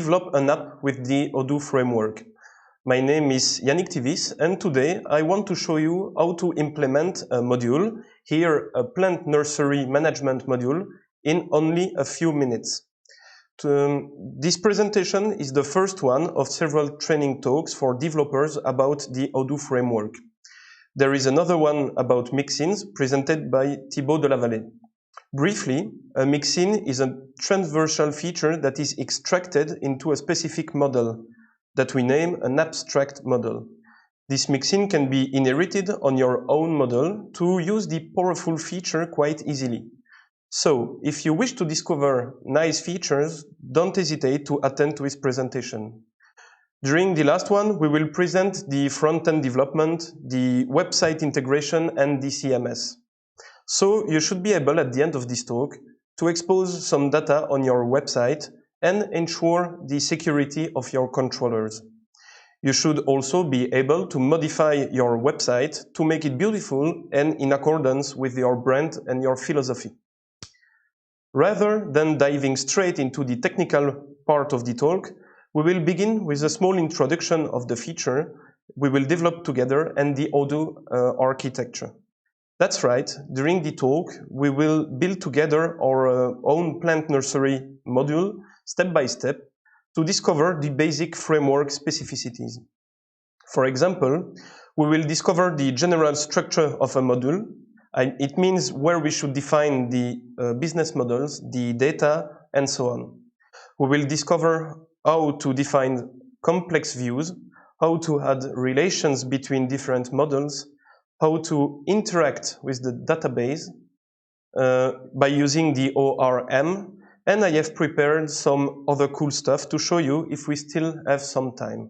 develop an app with the Odoo framework. My name is Yannick Tivis, and today I want to show you how to implement a module, here a plant nursery management module, in only a few minutes. This presentation is the first one of several training talks for developers about the Odoo framework. There is another one about mixins presented by Thibaut de la Vallée. Briefly, a mixin is a transversal feature that is extracted into a specific model that we name an abstract model. This mixin can be inherited on your own model to use the powerful feature quite easily. So, if you wish to discover nice features, don't hesitate to attend to his presentation. During the last one, we will present the front-end development, the website integration, and the CMS. So, you should be able at the end of this talk to expose some data on your website and ensure the security of your controllers. You should also be able to modify your website to make it beautiful and in accordance with your brand and your philosophy. Rather than diving straight into the technical part of the talk, we will begin with a small introduction of the feature we will develop together and the Odoo architecture. That's right, during the talk, we will build together our own plant nursery module step by step to discover the basic framework specificities. For example, we will discover the general structure of a module. It means where we should define the business models, the data, and so on. We will discover how to define complex views, how to add relations between different models, how to interact with the database by using the ORM, and I have prepared some other cool stuff to show you if we still have some time.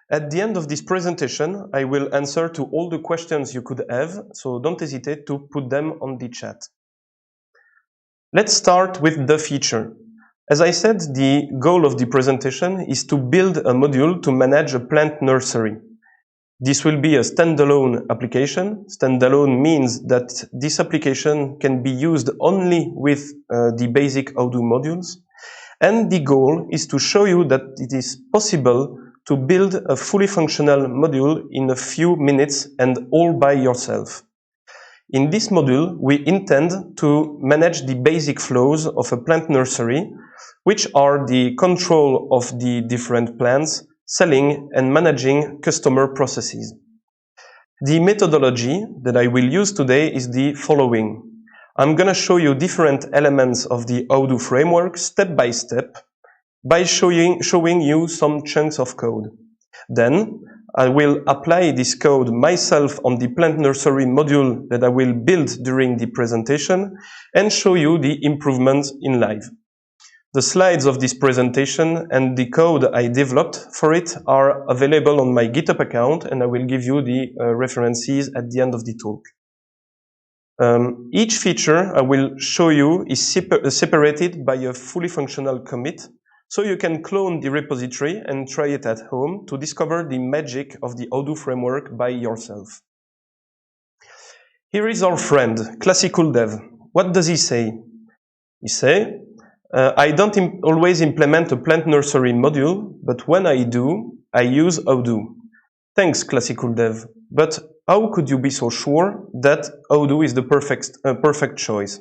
At the end of this presentation, I will answer to all the questions you could have, so don't hesitate to put them on the chat. Let's start with the feature. As I said, the goal of the presentation is to build a module to manage a plant nursery. This will be a standalone application. Standalone means that this application can be used only with the basic Odoo modules. And the goal is to show you that it is possible to build a fully functional module in a few minutes and all by yourself. In this module, we intend to manage the basic flows of a plant nursery, which are the control of the different plants, selling and managing customer processes. The methodology that I will use today is the following. I'm going to show you different elements of the Odoo framework step by step by showing you some chunks of code. Then I will apply this code myself on the plant nursery module that I will build during the presentation and show you the improvements in live. The slides of this presentation and the code I developed for it are available on my GitHub account, and I will give you the references at the end of the talk. Each feature I will show you is separated by a fully functional commit, so you can clone the repository and try it at home to discover the magic of the Odoo framework by yourself. Here is our friend, Classical Dev. What does he say? He says, I don't always implement a plant nursery module, but when I do, I use Odoo. Thanks, Classical Dev. But how could you be so sure that Odoo is the perfect choice?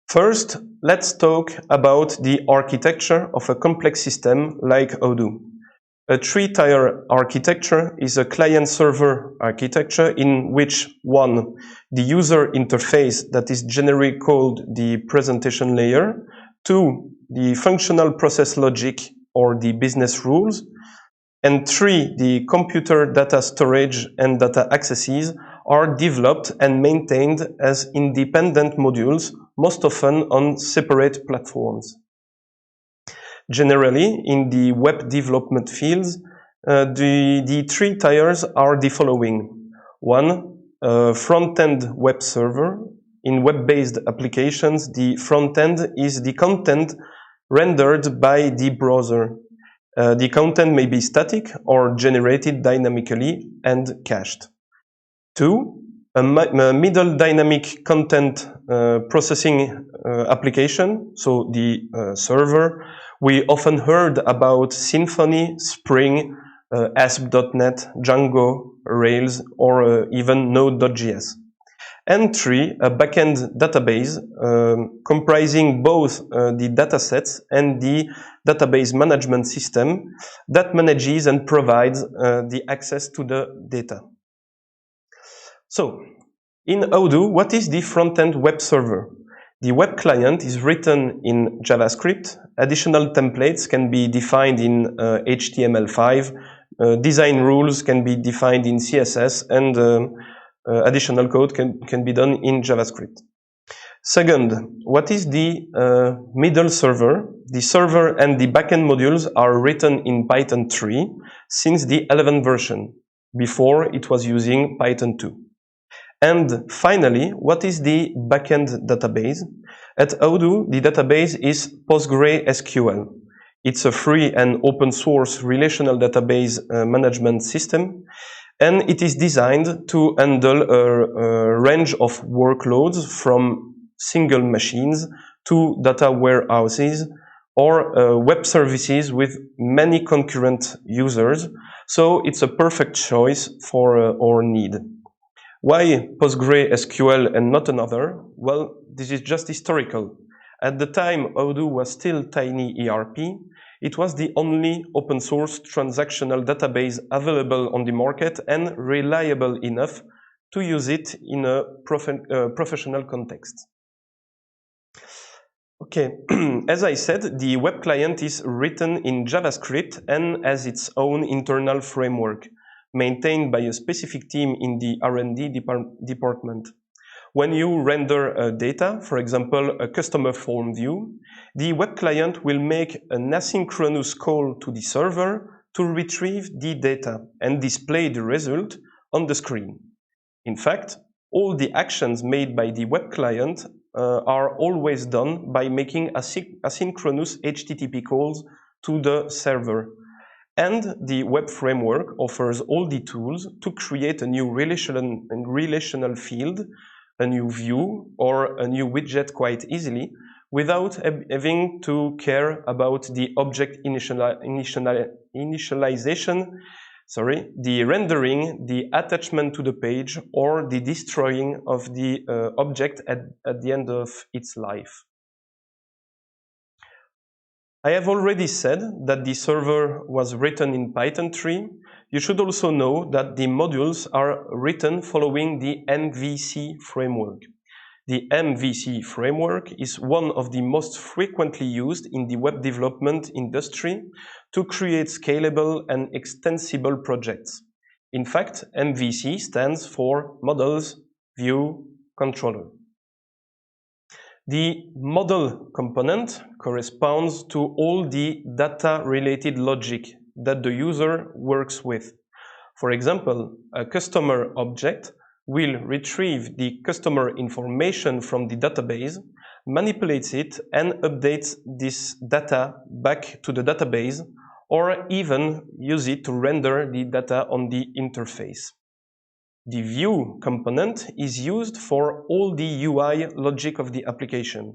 First, let's talk about the architecture of a complex system like Odoo. A three-tier architecture is a client-server architecture in which 1. The user interface that is generally called the presentation layer, 2. The functional process logic or the business rules, and 3. The computer data storage and data accesses are developed and maintained as independent modules, most often on separate platforms. Generally, in the web development fields, the three tiers are the following. 1, front-end web server. In web-based applications, the front-end is the content rendered by the browser. The content may be static or generated dynamically and cached. 2, a middle dynamic content processing application, so the server, We often heard about Symfony, Spring, ASP.NET, Django, Rails, or even Node.js. And 3, a backend database comprising both the datasets and the database management system that manages and provides the access to the data. So, in Odoo, what is the front-end web server? The web client is written in JavaScript. Additional templates can be defined in HTML5. Design rules can be defined in CSS, and additional code can be done in JavaScript. Second, what is the middle server? The server and the backend modules are written in Python 3 since the 11th version. Before, it was using Python 2. And finally, what is the backend database? At Odoo, the database is postgreSQL. It's a free and open source relational database management system, and it is designed to handle a range of workloads from single machines to data warehouses or web services with many concurrent users. So it's a perfect choice for our need. Why PostgreSQL and not another? Well, this is just historical. At the time Odoo was still tiny ERP, it was the only open source transactional database available on the market and reliable enough to use it in a professional context. Okay, as I said, the web client is written in JavaScript and has its own internal framework, maintained by a specific team in the R&D department. When you render data, for example, a customer form view, the web client will make an asynchronous call to the server to retrieve the data and display the result on the screen. In fact, all the actions made by the web client are always done by making asynchronous HTTP calls to the server. And the web framework offers all the tools to create a new relational field, a new view, or a new widget quite easily, without having to care about the object initialization, the rendering, the attachment to the page, or the destroying of the object at the end of its life. I have already said that the server was written in Python 3. You should also know that the modules are written following the MVC framework. The MVC framework is one of the most frequently used in the web development industry to create scalable and extensible projects. In fact, MVC stands for Models, View, Controller. The model component corresponds to all the data-related logic that the user works with. For example, a customer object will retrieve the customer information from the database, manipulates it, and updates this data back to the database, or even use it to render the data on the interface. The view component is used for all the UI logic of the application.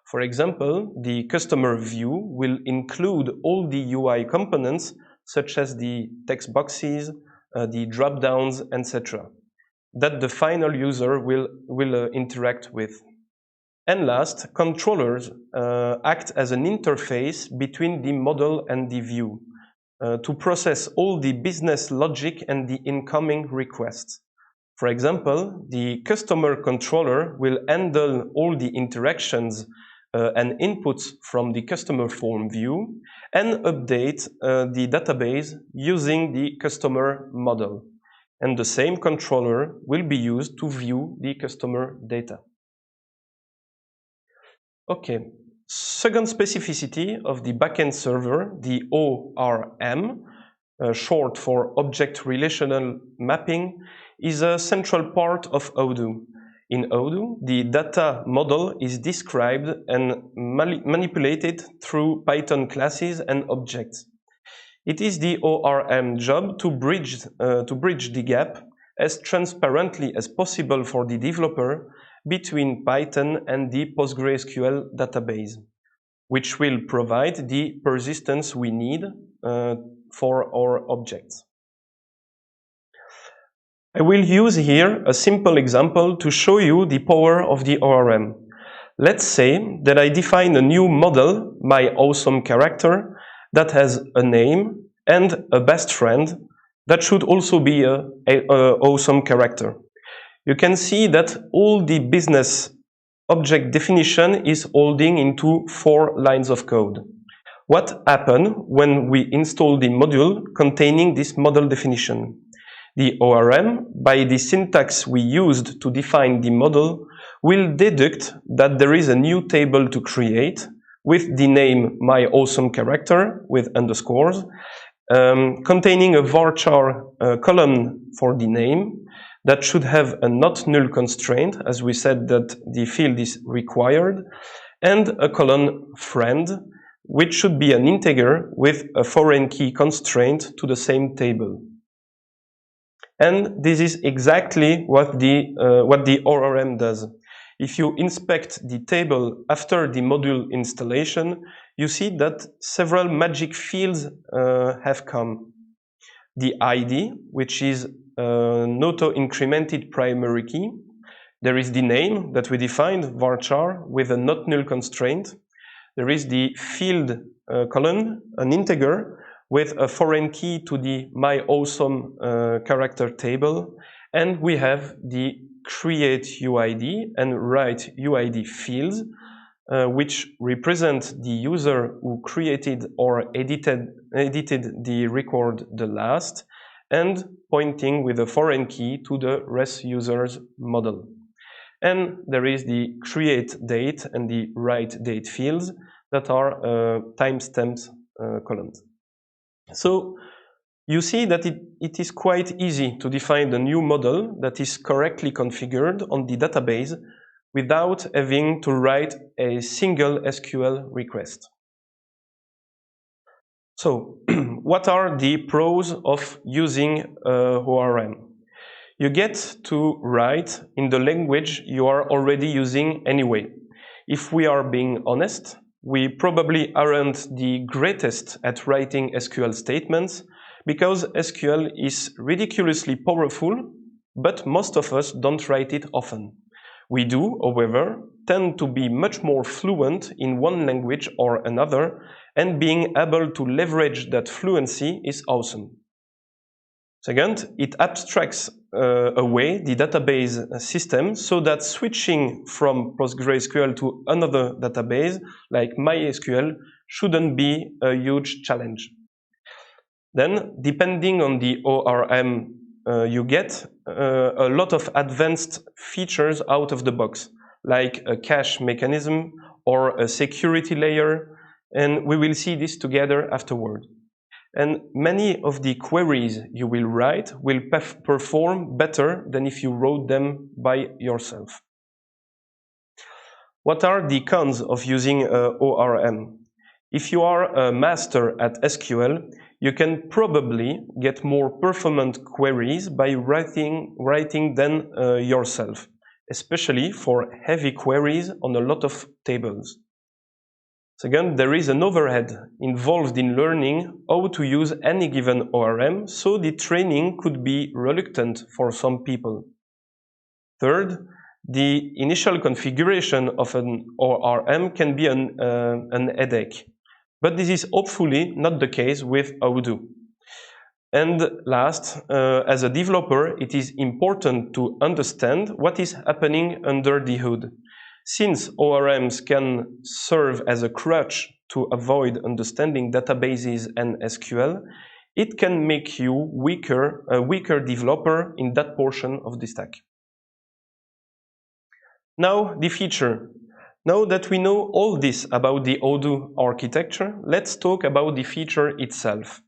For example, the customer view will include all the UI components such as the text boxes, the drop-downs, etc. that the final user will interact with. And last, controllers act as an interface between the model and the view to process all the business logic and the incoming requests. For example, the customer controller will handle all the interactions and inputs from the customer form view and update the database using the customer model. And the same controller will be used to view the customer data. Okay, second specificity of the backend server, the ORM, short for Object Relational Mapping, is a central part of Odoo. In Odoo, the data model is described and manipulated through Python classes and objects. It is the ORM job to bridge the gap as transparently as possible for the developer between Python and the PostgreSQL database. which will provide the persistence we need for our objects. I will use here a simple example to show you the power of the ORM. Let's say that I define a new model, my awesome character, that has a name and a best friend that should also be a awesome character. You can see that all the business object definition is holding into 4 lines of code. What happens when we install the module containing this model definition? The ORM, by the syntax we used to define the model, will deduct that there is a new table to create with the name my awesome character with underscores, containing a varchar column for the name that should have a not null constraint, as we said that the field is required, and a column friend, which should be an integer with a foreign key constraint to the same table. And this is exactly what the ORM does. If you inspect the table after the module installation, you see that several magic fields have come. The ID, which is an auto-incremented primary key. There is the name that we defined, varchar, with a not null constraint. There is the field column, an integer, with a foreign key to the my awesome character table. And we have the create UID and write UID fields, which represent the user who created or edited the record the last, and pointing with a foreign key to the rest user's model. And there is the create date and the write date fields that are timestamps columns. So you see that it is quite easy to define the new model that is correctly configured on the database without having to write a single SQL request. So, what are the pros of using ORM? You get to write in the language you are already using anyway. If we are being honest, we probably aren't the greatest at writing SQL statements because SQL is ridiculously powerful, but most of us don't write it often. We do, however, tend to be much more fluent in one language or another, and being able to leverage that fluency is awesome. Second, it abstracts away the database system so that switching from postgreSQL to another database like MySQL shouldn't be a huge challenge. Then, depending on the ORM you get a lot of advanced features out of the box, like a cache mechanism or a security layer, and we will see this together afterward. And many of the queries you will write will perform better than if you wrote them by yourself. What are the cons of using ORM? If you are a master at SQL, you can probably get more performant queries by writing them yourself, especially for heavy queries on a lot of tables. Second, there is an overhead involved in learning how to use any given ORM, so the training could be reluctant for some people. Third, the initial configuration of an ORM can be an headache, but this is hopefully not the case with Odoo. And last, as a developer, it is important to understand what is happening under the hood. Since ORMs can serve as a crutch to avoid understanding databases and SQL, it can make you a weaker developer in that portion of the stack. Now, the feature. Now that we know all this about the Odoo architecture, let's talk about the feature itself.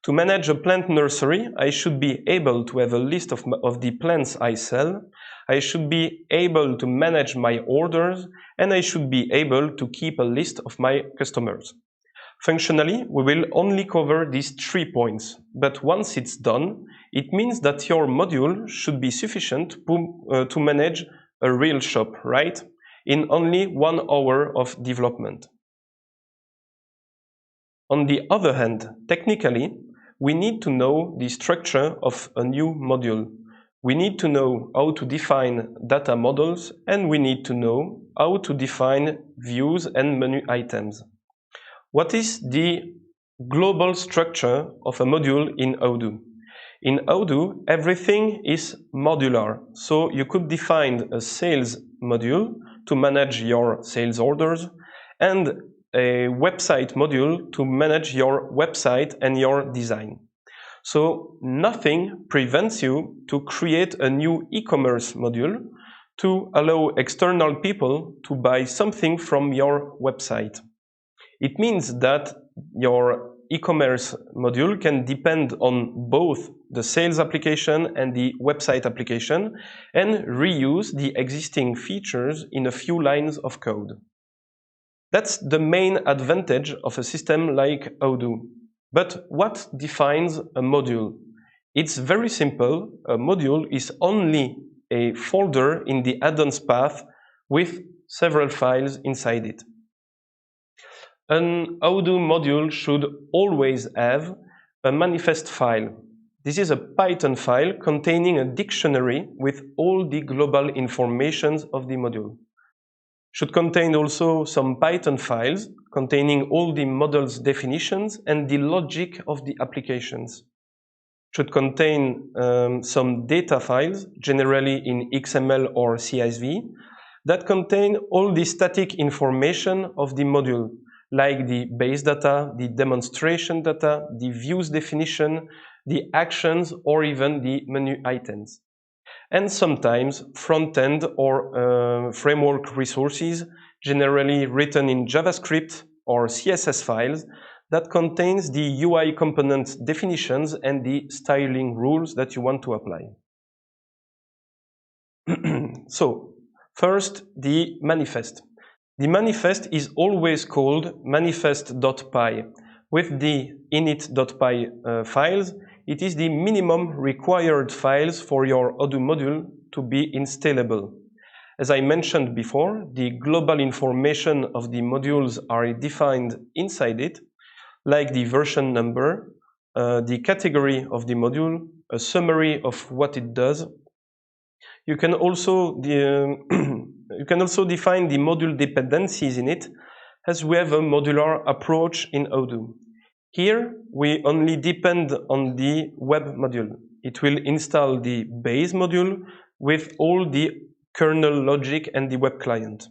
To manage a plant nursery, I should be able to have a list of the plants I sell. I should be able to manage my orders, and I should be able to keep a list of my customers. Functionally, we will only cover these 3 points, but once it's done, it means that your module should be sufficient to manage a real shop, right? In only 1 hour of development. On the other hand, technically, we need to know the structure of a new module. We need to know how to define data models, and we need to know how to define views and menu items. What is the global structure of a module in Odoo? In Odoo, everything is modular, so you could define a sales module to manage your sales orders and a website module to manage your website and your design. So nothing prevents you to create a new e-commerce module to allow external people to buy something from your website. It means that your e-commerce module can depend on both the sales application and the website application and reuse the existing features in a few lines of code. That's the main advantage of a system like Odoo. But what defines a module? It's very simple. A module is only a folder in the add-ons path with several files inside it. An Odoo module should always have a manifest file. This is a Python file containing a dictionary with all the global information of the module. Should contain also some Python files containing all the models definitions and the logic of the applications. Should contain some data files, generally in XML or CSV, that contain all the static information of the module, like the base data, the demonstration data, the views definition, the actions, or even the menu items. And sometimes front-end or framework resources, generally written in JavaScript or CSS files, that contains the UI component definitions and the styling rules that you want to apply. So, first, the manifest. The manifest is always called manifest.py. With the init.py files, it is the minimum required files for your Odoo module to be installable. As I mentioned before, the global information of the modules are defined inside it, like the version number, the category of the module, a summary of what it does. You can also define the module dependencies in it, as we have a modular approach in Odoo. Here, we only depend on the web module. It will install the base module with all the kernel logic and the web client.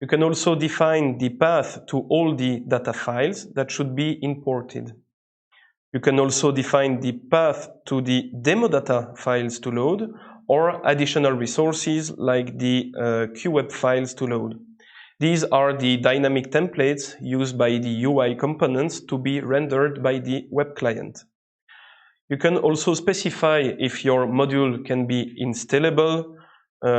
You can also define the path to all the data files that should be imported. You can also define the path to the demo data files to load, or additional resources like the QWeb files to load. These are the dynamic templates used by the UI components to be rendered by the web client. You can also specify if your module can be installable,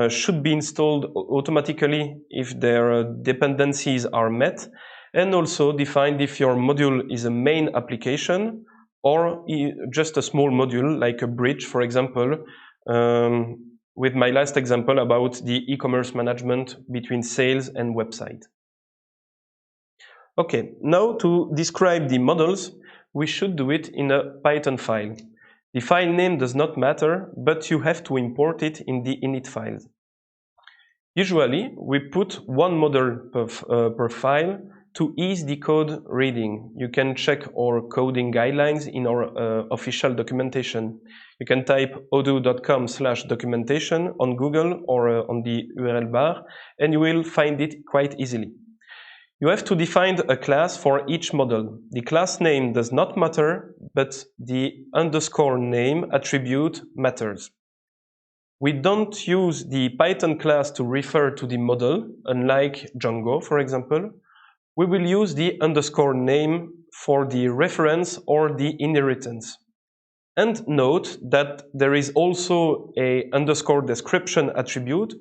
should be installed automatically if their dependencies are met, and also define if your module is a main application or just a small module like a bridge, for example, with my last example about the e-commerce management between sales and website. Okay, now to describe the models, we should do it in a Python file. The file name does not matter, but you have to import it in the init files. Usually, we put one model per file to ease the code reading. You can check our coding guidelines in our official documentation. You can type odoo.com/documentation on Google or on the URL bar, and you will find it quite easily. You have to define a class for each model. The class name does not matter, but the underscore name attribute matters. We don't use the Python class to refer to the model, unlike Django, for example. We will use the underscore name for the reference or the inheritance. And note that there is also a underscore description attribute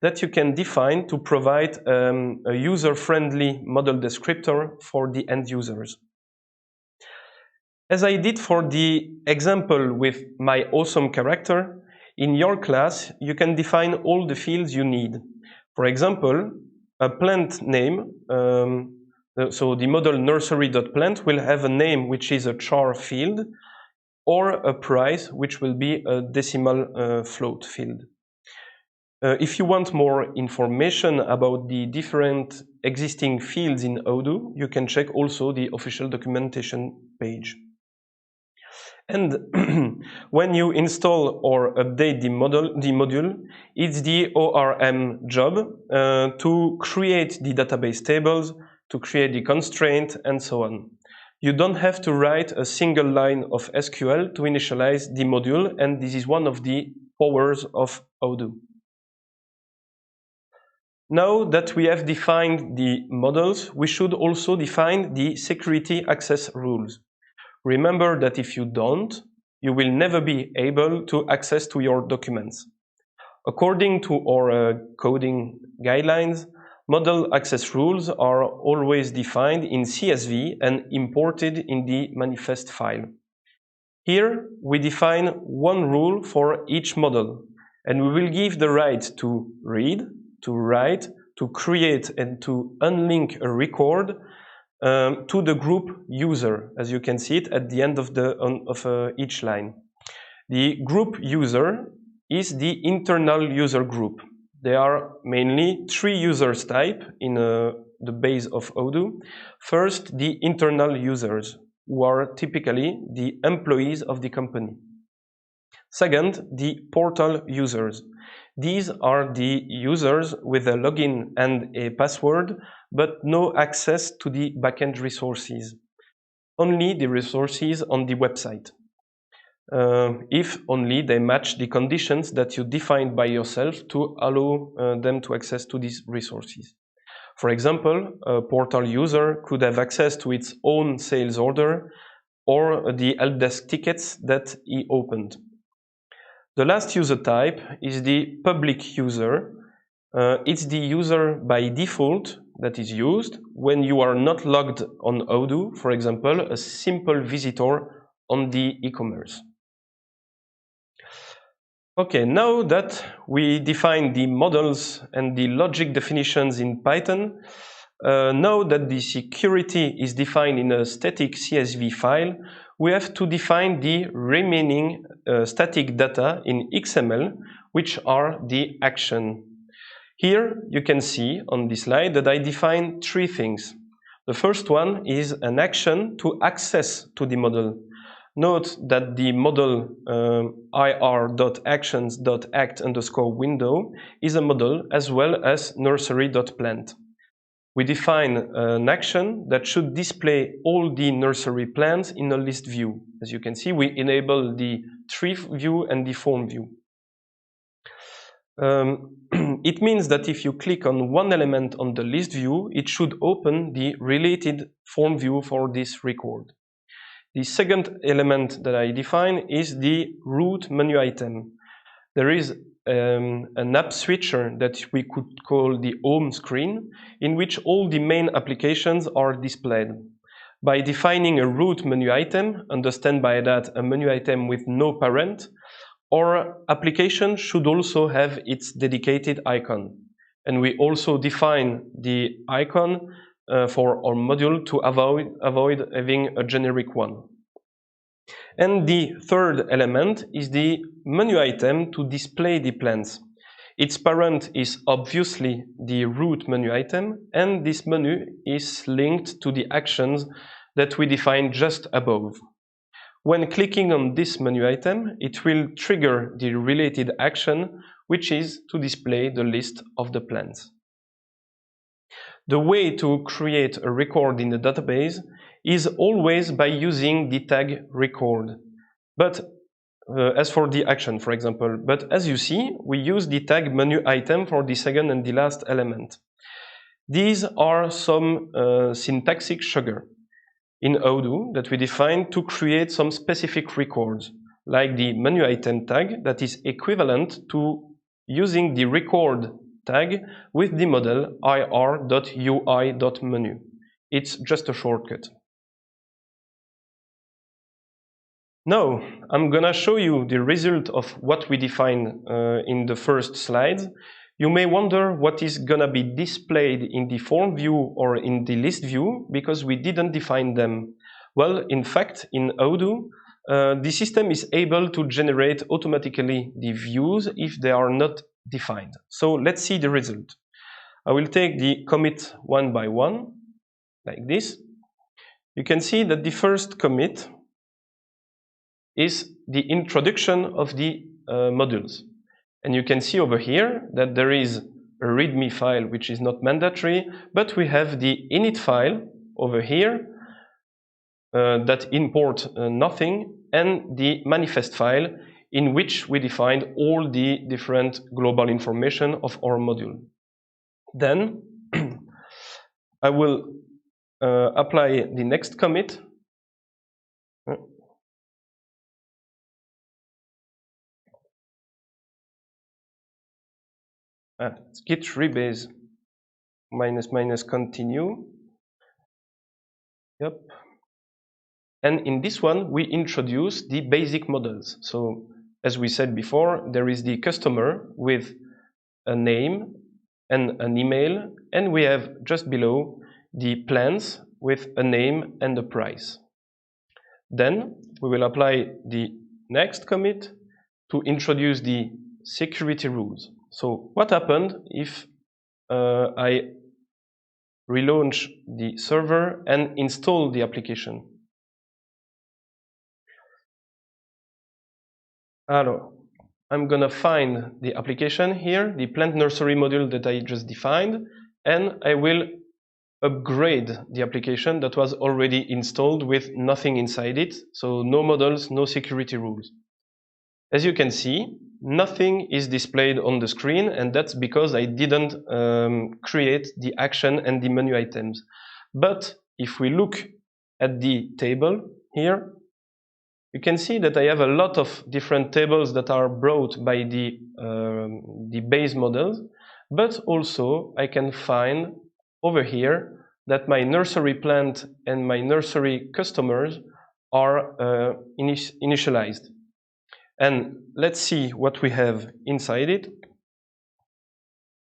that you can define to provide a user-friendly model descriptor for the end users. As I did for the example with my awesome character, in your class you can define all the fields you need. For example, a plant name So the model nursery.plant will have a name which is a char field, or a price which will be a decimal float field. If you want more information about the different existing fields in Odoo, you can check also the official documentation page. And when you install or update the module, it's the ORM job to create the database tables, to create the constraint, and so on. You don't have to write a single line of SQL to initialize the module, and this is one of the powers of Odoo. Now that we have defined the models, we should also define the security access rules. Remember that if you don't, you will never be able to access to your documents. According to our coding guidelines, model access rules are always defined in CSV and imported in the manifest file. Here we define one rule for each model, and we will give the right to read, to write, to create, and to unlink a record to the group user, as you can see it at the end of each line. The group user is the internal user group. There are mainly 3 users type in the base of Odoo. First, the internal users, who are typically the employees of the company. Second, the portal users. These are the users with a login and a password, but no access to the backend resources. Only the resources on the website. If only they match the conditions that you defined by yourself to allow them to access to these resources. For example, a portal user could have access to its own sales order or the help desk tickets that he opened. The last user type is the public user. It's the user by default that is used when you are not logged on Odoo, for example, a simple visitor on the e-commerce. Okay, now that we define the models and the logic definitions in Python, now that the security is defined in a static CSV file, we have to define the remaining static data in XML, which are the action. Here you can see on this slide that I define 3 things. The first one is an action to access to the model. Note that the model ir.actions.act_window is a model as well as nursery.plant. We define an action that should display all the nursery plants in a list view. As you can see, we enable the tree view and the form view. It means that if you click on one element on the list view, it should open the related form view for this record. The second element that I define is the root menu item. There is an app switcher that we could call the home screen, in which all the main applications are displayed. By defining a root menu item, understand by that a menu item with no parent, our application should also have its dedicated icon. And we also define the icon for our module to avoid having a generic one. And the third element is the menu item to display the plants. Its parent is obviously the root menu item, and this menu is linked to the actions that we defined just above. When clicking on this menu item, it will trigger the related action, which is to display the list of the plants. The way to create a record in the database is always by using the tag record. But as for the action, for example, but as you see, we use the tag menu item for the second and the last element. These are some syntactic sugar in Odoo that we define to create some specific records, like the menu item tag that is equivalent to using the record tag with the model ir.ui.menu. It's just a shortcut. Now, I'm gonna show you the result of what we defined in the first slides. You may wonder what is gonna be displayed in the form view or in the list view because we didn't define them. Well, in fact, in Odoo, the system is able to generate automatically the views if they are not defined. So let's see the result. I will take the commit one by one, like this. You can see that the first commit is the introduction of the modules. And you can see over here that there is a README file, which is not mandatory, but we have the init file over here that import nothing, and the manifest file in which we defined all the different global information of our module. Then I will apply the next commit. Git rebase -- continue. Yep. And in this one, we introduce the basic models. So as we said before, there is the customer with a name and an email, and we have just below the plans with a name and a price. Then we will apply the next commit to introduce the security rules. So what happened if I relaunch the server and install the application? Alors, I'm gonna find the application here, the plant nursery module that I just defined, and I will upgrade the application that was already installed with nothing inside it, so no models, no security rules. As you can see, nothing is displayed on the screen, and that's because I didn't create the action and the menu items. But if we look at the table here, you can see that I have a lot of different tables that are brought by the base models, but also I can find over here that my nursery plant and my nursery customers are initialized. And let's see what we have inside it.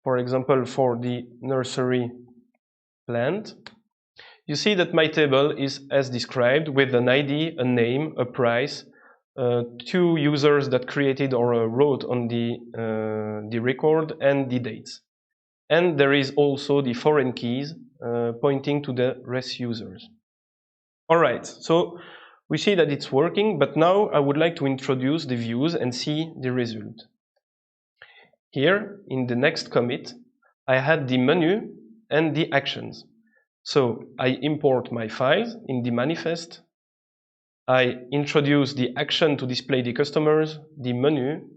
For example, for the nursery plant, you see that my table is as described with an ID, a name, a price, 2 users that created or wrote on the record, and the dates. And there is also the foreign keys pointing to the REST users. All right, so we see that it's working, but now I would like to introduce the views and see the result. Here, in the next commit, I had the menu and the actions. So I import my files in the manifest. I introduce the action to display the customers, the menu,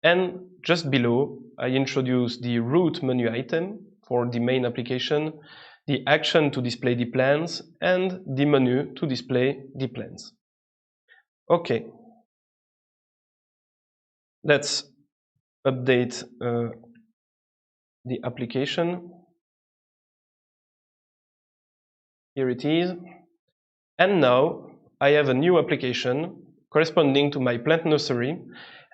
and just below, I introduce the root menu item for the main application, the action to display the plans, and the menu to display the plans. Okay. Let's update the application. Here it is. And now I have a new application corresponding to my plant nursery,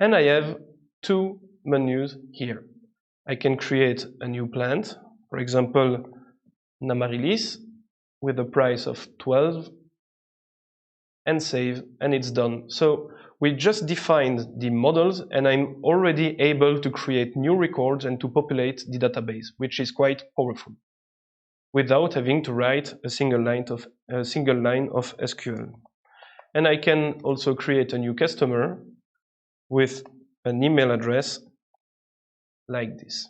and I have 2 menus here. I can create a new plant, for example, Namarilis, with a price of 12, and save, and it's done. So we just defined the models, and I'm already able to create new records and to populate the database, which is quite powerful, without having to write a single line of SQL. And I can also create a new customer with an email address like this.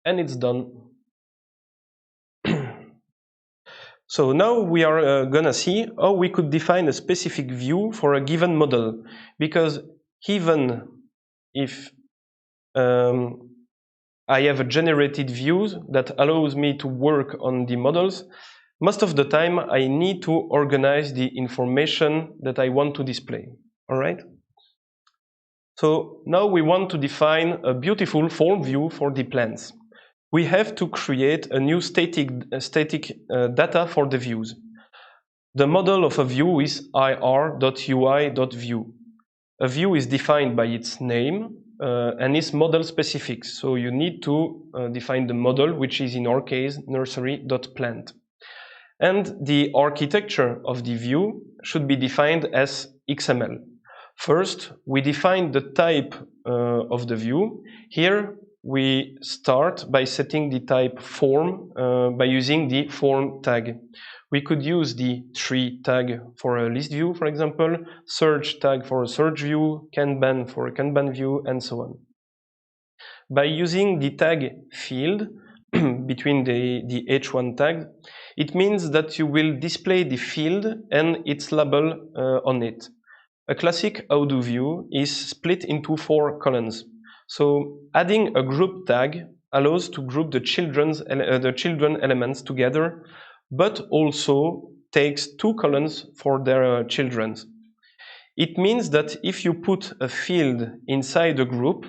And it's done. So now we are gonna see how we could define a specific view for a given model, because even if I have a generated views that allows me to work on the models, most of the time I need to organize the information that I want to display. All right? So now we want to define a beautiful form view for the plants. We have to create a new static data for the views. The model of a view is ir.ui.view. A view is defined by its name, and is model specific. So you need to define the model, which is in our case nursery.plant. And the architecture of the view should be defined as XML. First, we define the type of the view. Here we start by setting the type form by using the form tag. We could use the tree tag for a list view, for example, search tag for a search view, Kanban for a Kanban view, and so on. By using the tag field between the h1 tag, it means that you will display the field and its label on it. A classic Odoo view is split into 4 columns. So adding a group tag allows to group the children elements together, but also takes 2 columns for their children. It means that if you put a field inside a group,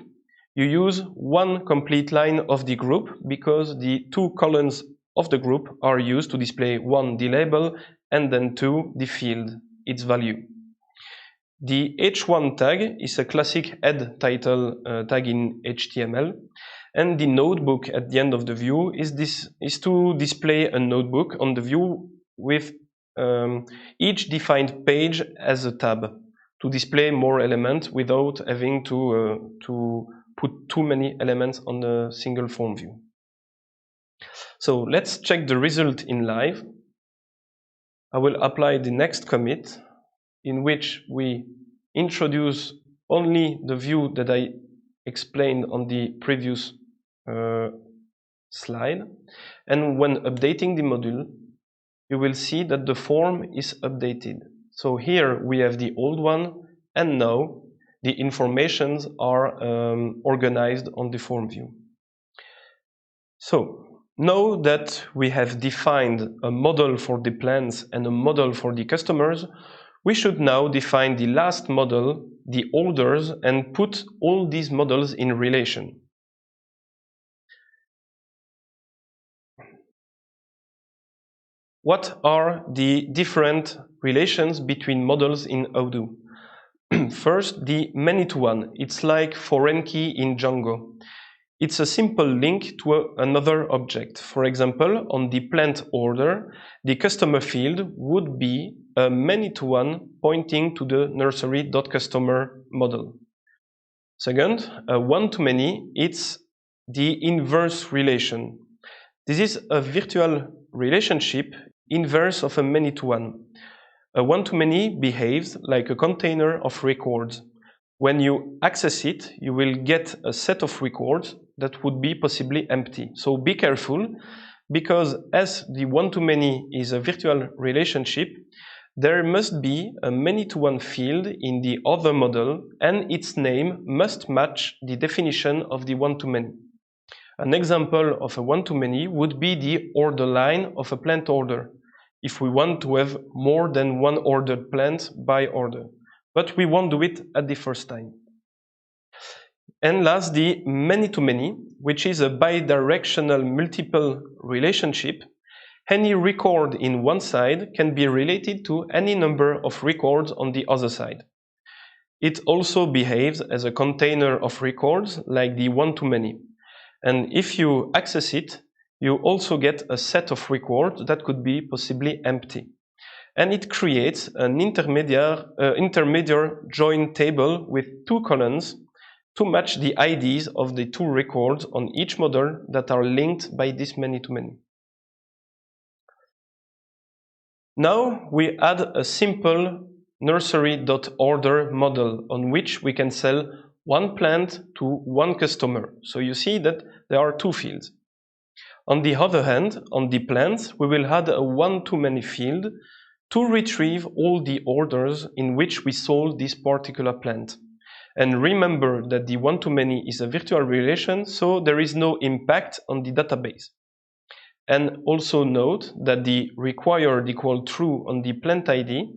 you use one complete line of the group because the 2 columns of the group are used to display 1, the label, and then 2, the field, its value. The h1 tag is a classic head title tag in HTML, and the notebook at the end of the view is to display a notebook on the view with each defined page as a tab to display more elements without having to put too many elements on a single form view. So let's check the result in live. I will apply the next commit, in which we introduce only the view that I explained on the previous slide. And when updating the module, you will see that the form is updated. So here we have the old one, and now the informations are organized on the form view. So now that we have defined a model for the plans and a model for the customers, we should now define the last model, the orders, and put all these models in relation. What are the different relations between models in Odoo? First, the many-to-one. It's like foreign key in Django. It's a simple link to another object. For example, on the plant order, the customer field would be a many-to-one pointing to the nursery.customer model. Second, a one-to-many, it's the inverse relation. This is a virtual relationship inverse of a many-to-one. A one-to-many behaves like a container of records. When you access it, you will get a set of records that would be possibly empty. So be careful, because as the one-to-many is a virtual relationship, there must be a many-to-one field in the other model, and its name must match the definition of the one-to-many. An example of a one-to-many would be the order line of a plant order, if we want to have more than one ordered plant by order. But we won't do it at the first time. And last, the many-to-many, which is a bidirectional multiple relationship. Any record in one side can be related to any number of records on the other side. It also behaves as a container of records like the one-to-many. And if you access it, you also get a set of records that could be possibly empty. And it creates an intermediate join table with 2 columns to match the IDs of the 2 records on each model that are linked by this many-to-many. Now we add a simple nursery.order model on which we can sell one plant to one customer. So you see that there are 2 fields. On the other hand, on the plants, we will add a one-to-many field to retrieve all the orders in which we sold this particular plant. And remember that the one-to-many is a virtual relation, so there is no impact on the database. And also note that the required equal true on the plant ID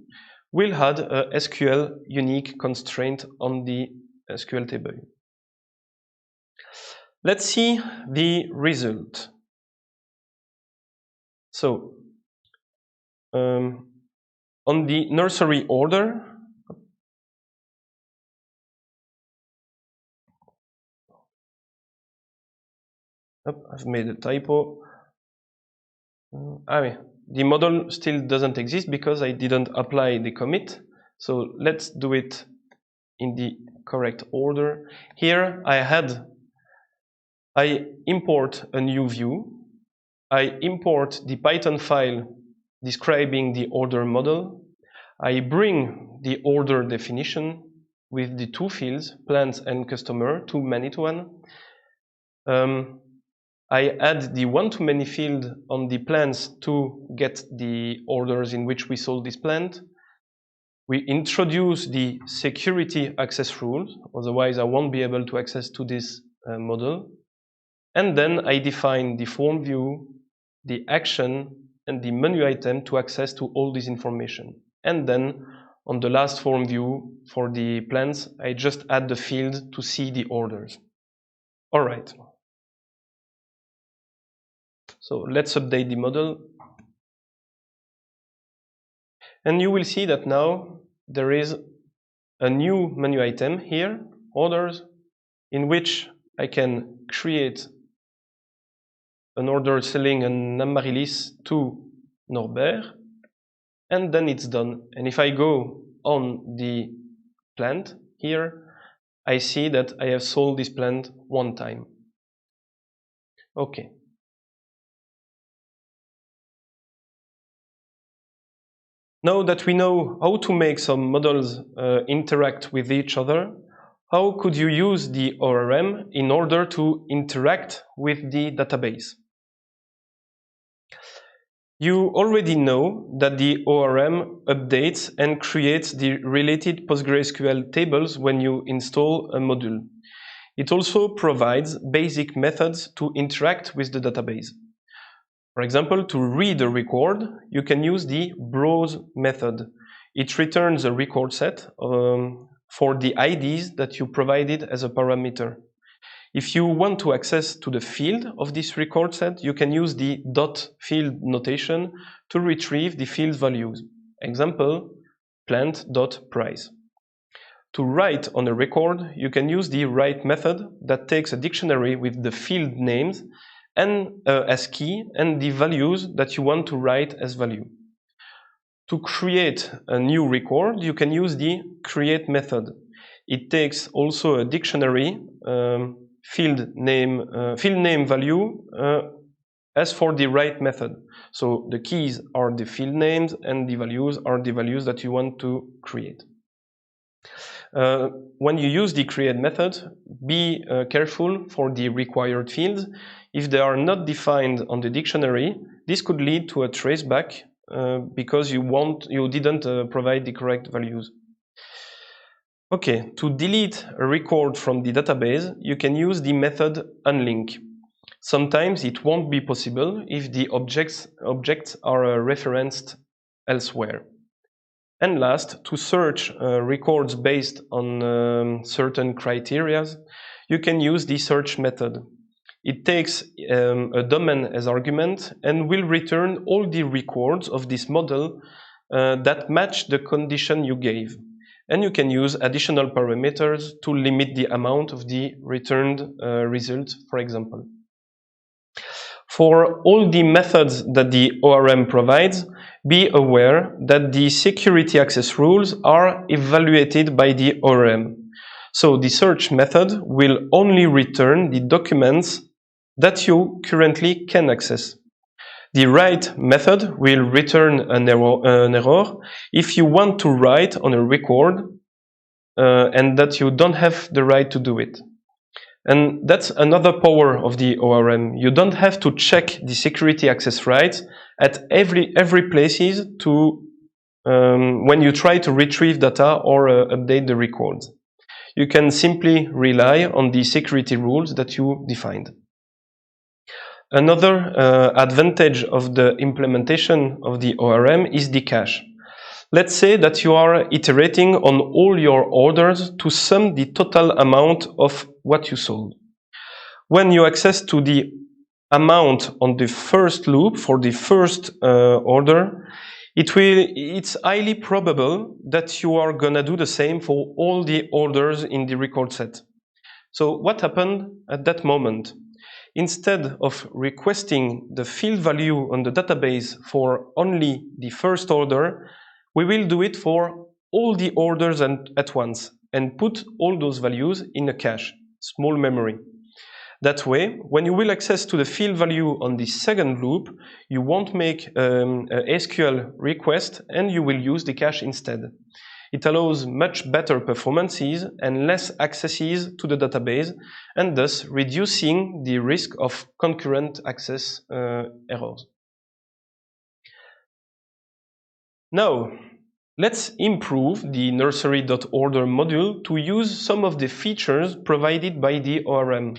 will add a SQL unique constraint on the SQL table. Let's see the result. So, on the nursery order, I've made a typo. The model still doesn't exist because I didn't apply the commit. So let's do it in the correct order. Here I import a new view. I import the Python file describing the order model. I bring the order definition with the two fields, plants and customer, to many-to-one. I add the one-to-many field on the plants to get the orders in which we sold this plant. We introduce the security access rules, otherwise I won't be able to access to this model. And then I define the form view, the action, and the menu item to access to all this information. And then on the last form view for the plants, I just add the field to see the orders. All right. So let's update the model. And you will see that now there is a new menu item here, orders, in which I can create an order selling an amaryllis to Norbert, and then it's done. And if I go on the plant here, I see that I have sold this plant one time. Okay. Now that we know how to make some models interact with each other, how could you use the ORM in order to interact with the database? You already know that the ORM updates and creates the related PostgreSQL tables when you install a module. It also provides basic methods to interact with the database. For example, to read a record, you can use the browse method. It returns a record set for the IDs that you provided as a parameter. If you want to access to the field of this record set, you can use the .field notation to retrieve the field values. Example, plant.price. To write on a record, you can use the write method that takes a dictionary with the field names and as key and the values that you want to write as value. To create a new record, you can use the create method. It takes also a dictionary field name value as for the write method. So the keys are the field names and the values are the values that you want to create. When you use the create method, be careful for the required fields. If they are not defined on the dictionary, this could lead to a traceback because you didn't provide the correct values. Okay, to delete a record from the database, you can use the method Unlink. Sometimes it won't be possible if the objects are referenced elsewhere. And last, to search records based on certain criteria, you can use the search method. It takes a domain as argument and will return all the records of this model that match the condition you gave. And you can use additional parameters to limit the amount of the returned result, for example. For all the methods that the ORM provides, be aware that the security access rules are evaluated by the ORM. So the search method will only return the documents that you currently can access. The write method will return an error if you want to write on a record and that you don't have the right to do it. And that's another power of the ORM. You don't have to check the security access rights at every places to when you try to retrieve data or update the records. You can simply rely on the security rules that you defined. Another advantage of the implementation of the ORM is the cache. Let's say that you are iterating on all your orders to sum the total amount of what you sold. When you access to the amount on the first loop for the first order, it's highly probable that you are gonna do the same for all the orders in the record set. So what happened at that moment? Instead of requesting the field value on the database for only the first order, we will do it for all the orders at once and put all those values in a cache, small memory. That way, when you will access to the field value on the second loop, you won't make a SQL request and you will use the cache instead. It allows much better performances and less accesses to the database, and thus reducing the risk of concurrent access errors. Now, let's improve the nursery.order module to use some of the features provided by the ORM.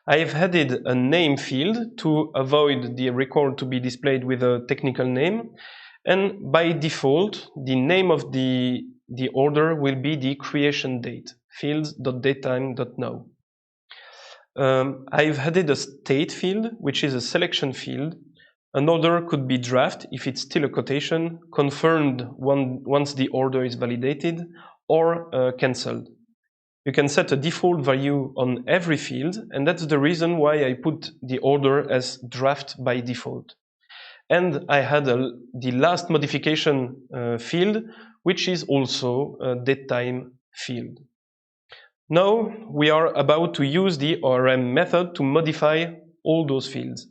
I've added a name field to avoid the record to be displayed with a technical name. And by default, the name of the order will be the creation date, fields.datetime.now. I've added a state field, which is a selection field. An order could be draft if it's still a quotation, confirmed once the order is validated, or cancelled. You can set a default value on every field, and that's the reason why I put the order as draft by default. And I had the last modification field, which is also a datetime field. Now we are about to use the ORM method to modify all those fields.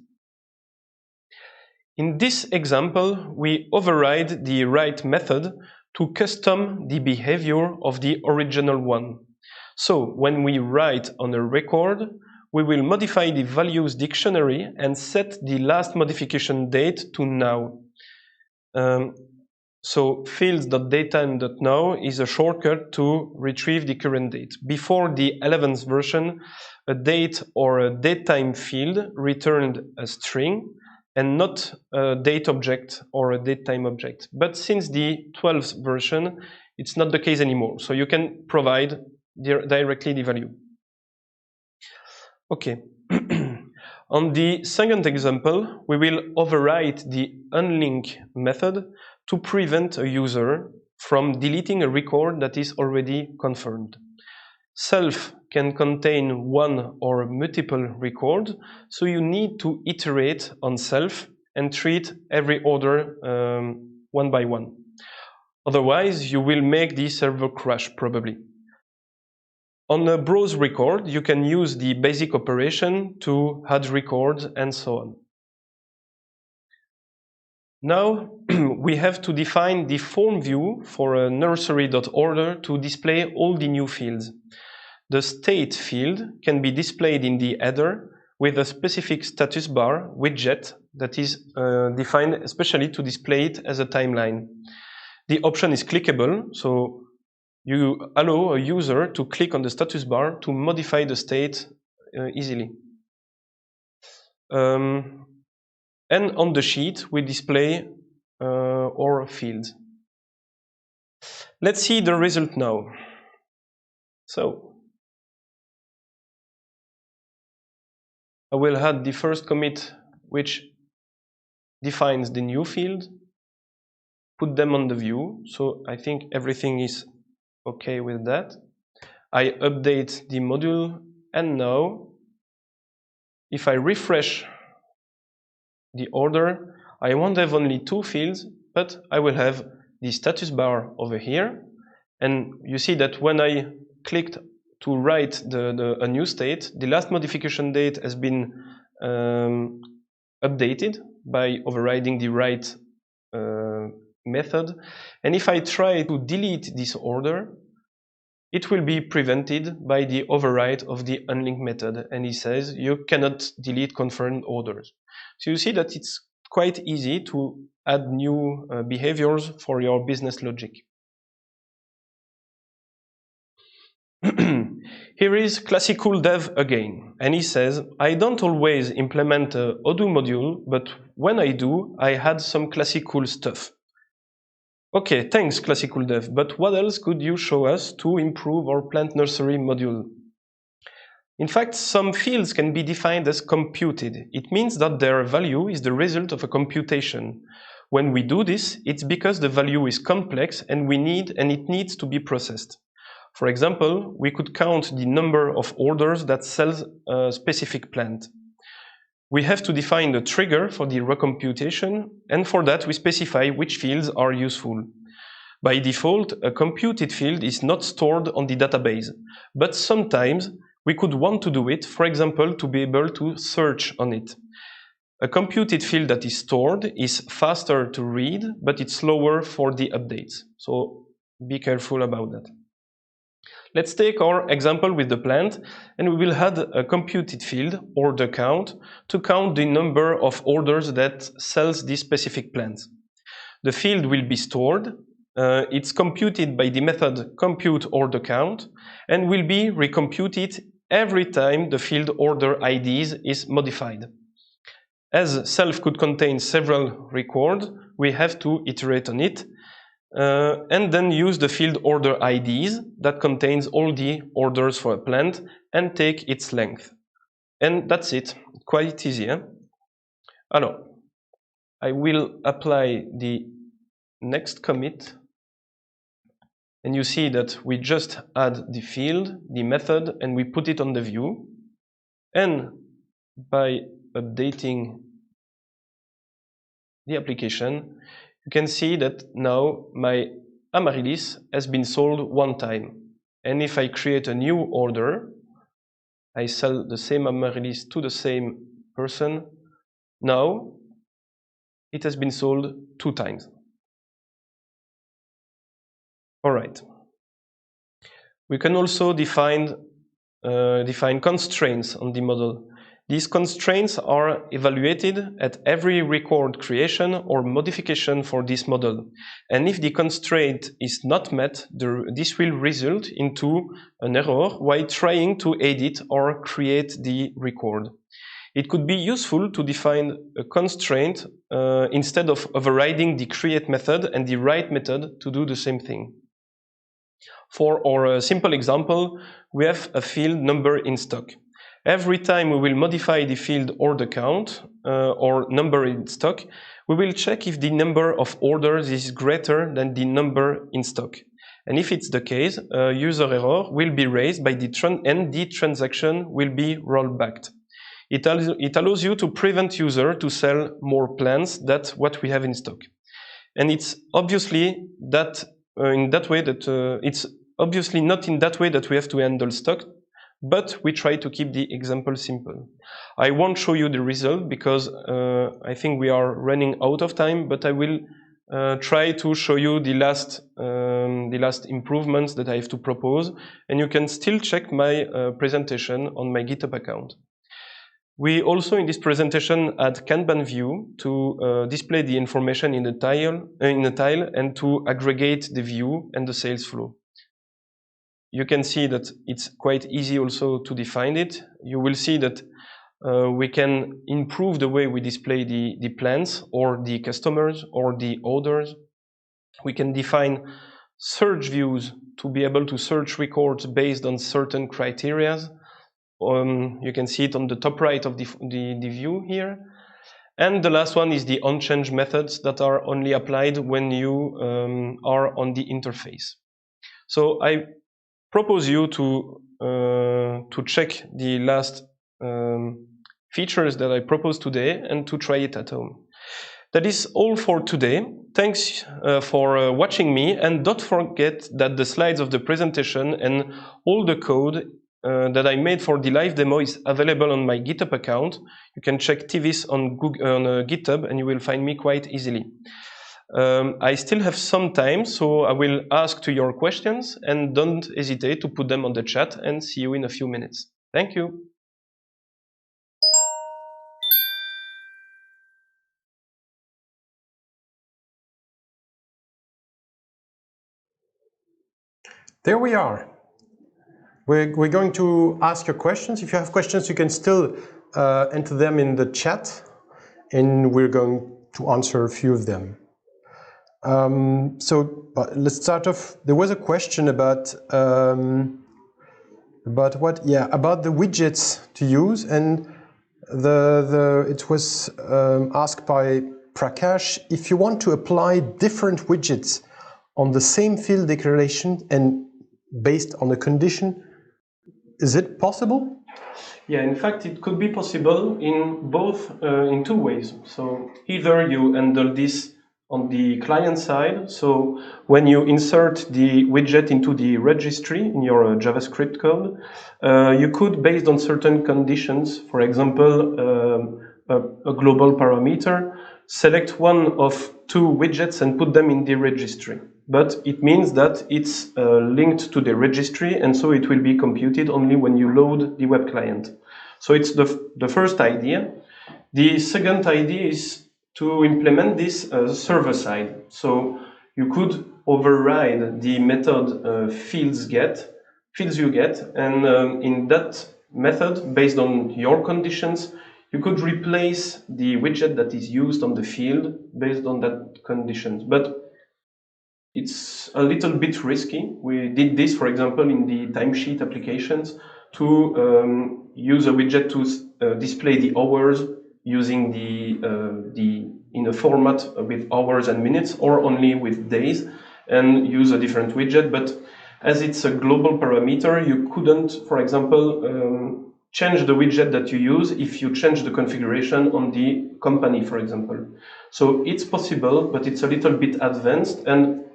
In this example, we override the write method to custom the behavior of the original one. So when we write on a record, we will modify the values dictionary and set the last modification date to now. So fields.datetime.now is a shortcut to retrieve the current date. Before the 11th version, a date or a datetime field returned a string and not a date object or a datetime object. But since the 12th version, it's not the case anymore. So you can provide directly the value. Okay. On the second example, we will overwrite the unlink method to prevent a user from deleting a record that is already confirmed. Self can contain one or multiple records, so you need to iterate on self and treat every order one by one. Otherwise, you will make the server crash probably. On a browse record, you can use the basic operation to add records and so on. Now we have to define the form view for a nursery.order to display all the new fields. The state field can be displayed in the header with a specific status bar widget that is defined especially to display it as a timeline. The option is clickable, so you allow a user to click on the status bar to modify the state easily. And on the sheet, we display our fields. Let's see the result now. So, I will add the first commit, which defines the new field, put them on the view. So I think everything is okay with that. I update the module, and now, if I refresh the order, I won't have only two fields, but I will have the status bar over here. And you see that when I clicked to write a new state, the last modification date has been updated by overriding the write method. And if I try to delete this order, it will be prevented by the override of the unlink method. And it says you cannot delete confirmed orders. So you see that it's quite easy to add new behaviors for your business logic. Here is classical dev again, and he says, I don't always implement a Odoo module, but when I do, I add some classical stuff. Okay, thanks classical dev, but what else could you show us to improve our plant nursery module? In fact, some fields can be defined as computed. It means that their value is the result of a computation. When we do this, it's because the value is complex and it needs to be processed. For example, we could count the number of orders that sells a specific plant. we have to define the trigger for the recomputation, and for that we specify which fields are useful. By default, a computed field is not stored on the database, but sometimes we could want to do it, for example, to be able to search on it. A computed field that is stored is faster to read, but it's slower for the updates. So be careful about that. Let's take our example with the plant, and we will add a computed field, order count, to count the number of orders that sells this specific plant. The field will be stored. It's computed by the method compute order count and will be recomputed every time the field order IDs is modified. As self could contain several records, we have to iterate on it and then use the field order IDs that contains all the orders for a plant and take its length. And that's it, quite easy. Alors, I will apply the next commit. And you see that we just add the field, the method, and we put it on the view. And by updating the application, you can see that now my Amaryllis has been sold one time. And if I create a new order, I sell the same Amaryllis to the same person. Now it has been sold 2 times. All right. We can also define constraints on the model. These constraints are evaluated at every record creation or modification for this model. And if the constraint is not met, this will result into an error while trying to edit or create the record. It could be useful to define a constraint instead of overriding the create method and the write method to do the same thing. For our simple example, we have a field number in stock. Every time we will modify the field order count or number in stock, we will check if the number of orders is greater than the number in stock. And if it's the case, a user error will be raised by the transaction will be rolled back. It allows you to prevent user to sell more plants than what we have in stock. And it's obviously that it's obviously not in that way that we have to handle stock, but we try to keep the example simple. I won't show you the result because I think we are running out of time, but I will try to show you the last improvements that I have to propose, and you can still check my presentation on my GitHub account. We also, in this presentation, add Kanban view to display the information in the tile and to aggregate the view and the sales flow. You can see that it's quite easy also to define it. You will see that we can improve the way we display the plans or the customers or the orders. We can define search views to be able to search records based on certain criteria. You can see it on the top right of the view here. And the last one is the on-change methods that are only applied when you are on the interface. So I propose you to check the last features that I proposed today and to try it at home. That is all for today. Thanks for watching me, and don't forget that the slides of the presentation and all the code that I made for the live demo is available on my GitHub account. You can check TVIS on GitHub and you will find me quite easily. I still have some time, so I will ask to your questions, and don't hesitate to put them on the chat, and see you in a few minutes. Thank you. There we are. We're going to ask your questions. If you have questions, you can still enter them in the chat, and we're going to answer a few of them. Let's start off. There was a question about what? Yeah, about the widgets to use, and it was asked by Prakash if you want to apply different widgets on the same field declaration and based on a condition, is it possible? Yeah, in fact, it could be possible in both, in two ways. So either you handle this on the client side. So when you insert the widget into the registry in your JavaScript code, you could, based on certain conditions, for example, a global parameter, select one of two widgets and put them in the registry. But it means that it's linked to the registry, and so it will be computed only when you load the web client. So it's the first idea. The second idea is to implement this server side. So you could override the method fields you get, and in that method, based on your conditions, you could replace the widget that is used on the field based on that conditions. But it's a little bit risky. We did this, for example, in the timesheet applications to use a widget to display the hours using in a format with hours and minutes, or only with days, and use a different widget. But as it's a global parameter, you couldn't, for example, change the widget that you use if you change the configuration on the company, for example. So it's possible, but it's a little bit advanced, and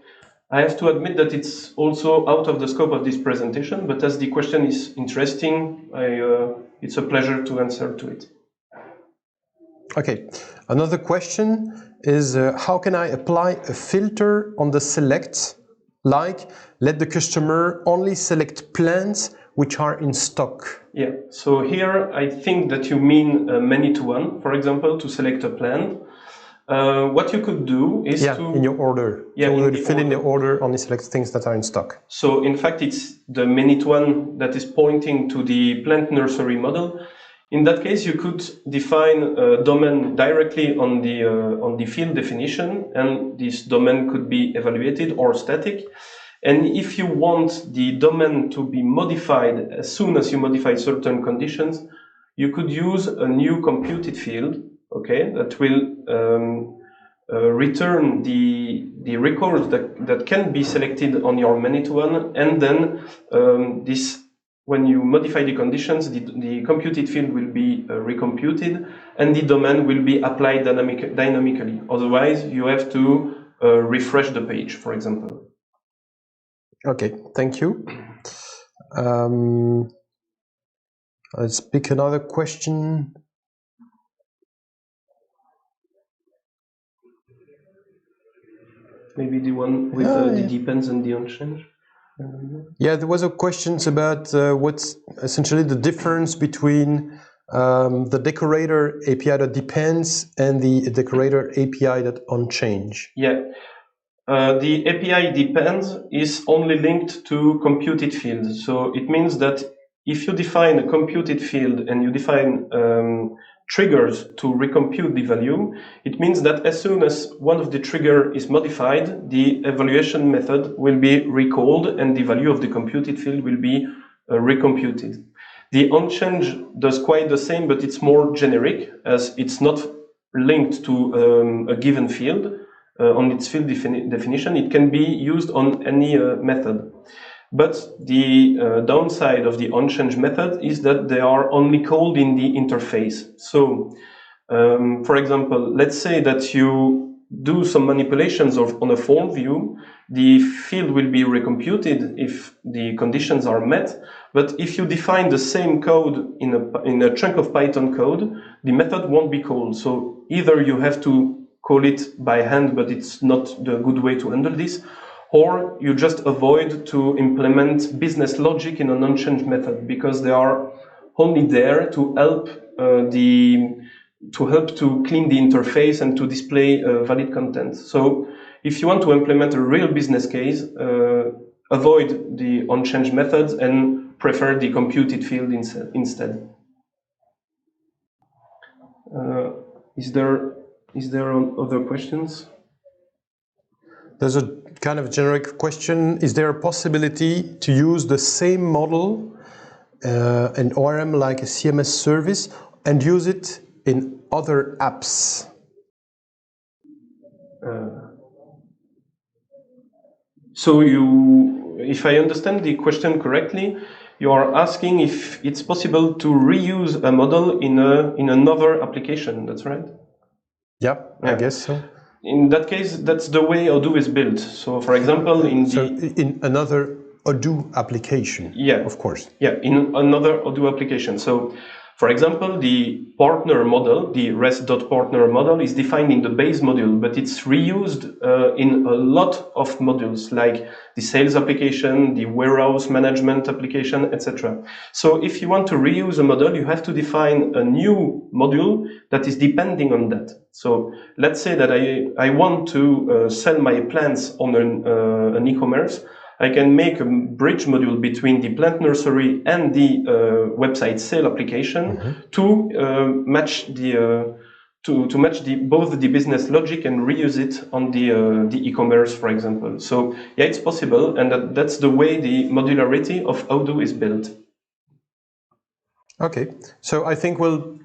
I have to admit that it's also out of the scope of this presentation, but as the question is interesting, it's a pleasure to answer to it. Okay, another question is how can I apply a filter on the select, like let the customer only select plans which are in stock? Yeah, so here I think that you mean many-to-one, for example, to select a plan. What you could do is in your order. Yeah, so we would fill in the order, only select things that are in stock. So in fact, it's the many-to-one that is pointing to the plant nursery model. In that case, you could define a domain directly on the field definition, and this domain could be evaluated or static. And if you want the domain to be modified as soon as you modify certain conditions, you could use a new computed field, okay, that will return the records that can be selected on your many-to-one, and then when you modify the conditions, the computed field will be recomputed, and the domain will be applied dynamically. Otherwise, you have to refresh the page, for example. Okay, thank you. Let's pick another question. Maybe the one with the depends and the unchanged. Yeah, there was a question about what's essentially the difference between the decorator API that depends and the decorator API that unchange. Yeah, the API depends is only linked to computed fields. So it means that if you define a computed field and you define triggers to recompute the value, it means that as soon as one of the trigger is modified, the evaluation method will be recalled and the value of the computed field will be recomputed. The unchange does quite the same, but it's more generic, as it's not linked to a given field. On its field definition, it can be used on any method. But the downside of the unchange method is that they are only called in the interface. So, for example, let's say that you do some manipulations on a form view, the field will be recomputed if the conditions are met. But if you define the same code in a chunk of Python code, the method won't be called. So either you have to call it by hand, but it's not the good way to handle this, or you just avoid to implement business logic in an unchanged method, because they are only there to help to clean the interface and to display valid content. So if you want to implement a real business case, avoid the unchanged methods and prefer the computed field instead. Is there other questions? There's a kind of generic question. Is there a possibility to use the same model, an ORM like a CMS service, and use it in other apps? So if I understand the question correctly, you are asking if it's possible to reuse a model in another application. That's right? Yeah, I guess so. In that case, that's the way Odoo is built. So, for example, in another Odoo application. Yeah, of course. Yeah, in another Odoo application. So, for example, the partner model, the rest.partner model, is defined in the base module, but it's reused in a lot of modules, like the sales application, the warehouse management application, etc. So, if you want to reuse a model, you have to define a new module that is depending on that. So, let's say that I want to sell my plants on an e-commerce. I can make a bridge module between the plant nursery and the website sale application to match both the business logic and reuse it on the e-commerce, for example. So yeah, it's possible, and that's the way the modularity of Odoo is built. Okay, so I think we'll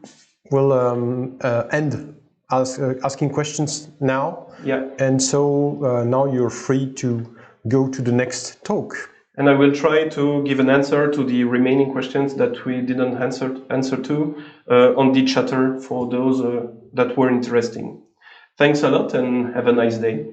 end asking questions now. Yeah. And so now you're free to go to the next talk. And I will try to give an answer to the remaining questions that we didn't answer to on the chatter for those that were interesting. Thanks a lot and have a nice day.